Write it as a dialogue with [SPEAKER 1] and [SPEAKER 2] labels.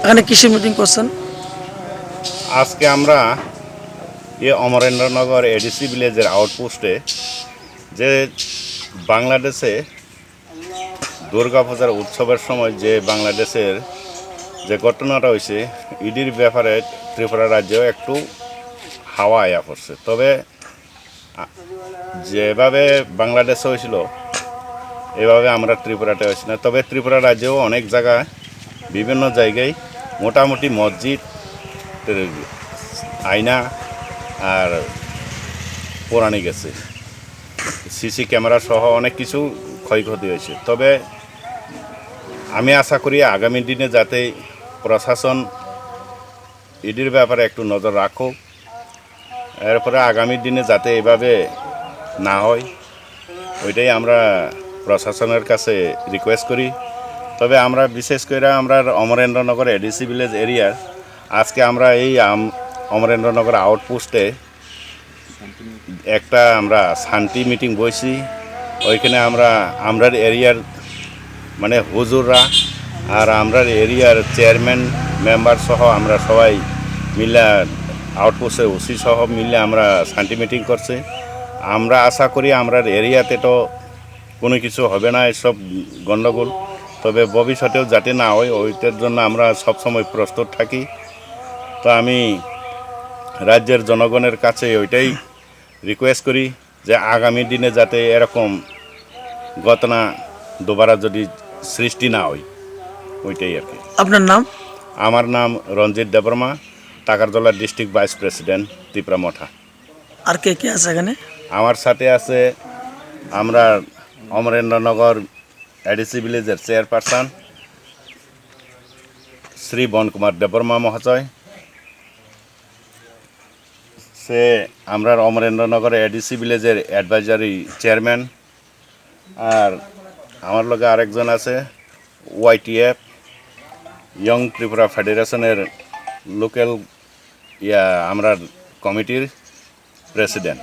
[SPEAKER 1] এখানে কিসের মিটিং করছেন?
[SPEAKER 2] আজকে আমরা অমরেন্দ্রনগর এডিসি ভিলেজের আউটপোস্টে যে বাংলাদেশে দুর্গাপূজার উৎসবের সময় যে বাংলাদেশের যে ঘটনাটা হয়েছে ইডির ব্যাপারে ত্রিপুরা রাজ্যেও একটু হাওয়া আয়া পড়ছে। তবে যেভাবে বাংলাদেশে হয়েছিল এভাবে আমরা ত্রিপুরাতে হয়েছি না। তবে ত্রিপুরা রাজ্যেও অনেক জায়গায় বিভিন্ন জায়গায় মোটামুটি মসজিদ, আয়না আর পুরানি গেছে, সিসি ক্যামেরা সহ অনেক কিছু ক্ষয়ক্ষতি হয়েছে। তবে আমি আশা করি আগামী দিনে যাতে প্রশাসন ইডির ব্যাপারে একটু নজর রাখুক, এরপরে আগামী দিনে যাতে এভাবে না হয় ওইটাই আমরা প্রশাসনের কাছে রিকোয়েস্ট করি। তবে আমরা বিশেষ করে আমরা অমরেন্দ্রনগর এডিসি ভিলেজ এরিয়ার আজকে আমরা এই অমরেন্দ্রনগর আউটপোস্টে একটা আমরা শান্তি মিটিং বসি। ওইখানে আমরা এরিয়ার মানে হুজুররা আর আমরা এরিয়ার চেয়ারম্যান মেম্বার সহ আমরা সবাই মিলে আউটপোস্টের ওসি সহ মিলে আমরা শান্তি মিটিং করছি। আমরা আশা করি আমরা এরিয়াতে তো কোনো কিছু হবে না এসব গণ্ডগোল, তবে ভবিষ্যতেও যাতে না হয় ওইটার জন্য আমরা সবসময় প্রস্তুত থাকি। তো আমি রাজ্যের জনগণের কাছে ওইটাই রিকোয়েস্ট করি যে আগামী দিনে যাতে এরকম ঘটনা দুবারা যদি সৃষ্টি না হয়, ওইটাই আর কি।
[SPEAKER 1] আপনার নাম?
[SPEAKER 2] আমার নাম Ranjit Debbarma, Takarjala district vice president, Tripura মঠা।
[SPEAKER 1] আর কে কে আছে এখানে?
[SPEAKER 2] আমার সাথে আছে আমরা অমরেন্দ্রনগর এডিসি ভিলেজের চেয়ারপারসন শ্রী বন কুমার দেববর্মা মহাশয়, সে আমরা অমরেন্দ্রনগর এডিসি ভিলেজের অ্যাডভাইজারি চেয়ারম্যান, আর আমার লগে আরেকজন আছে ওয়াইটিএফ ইয়ং ত্রিপুরা ফেডারেশনের লোকাল আমরা কমিটির প্রেসিডেন্ট।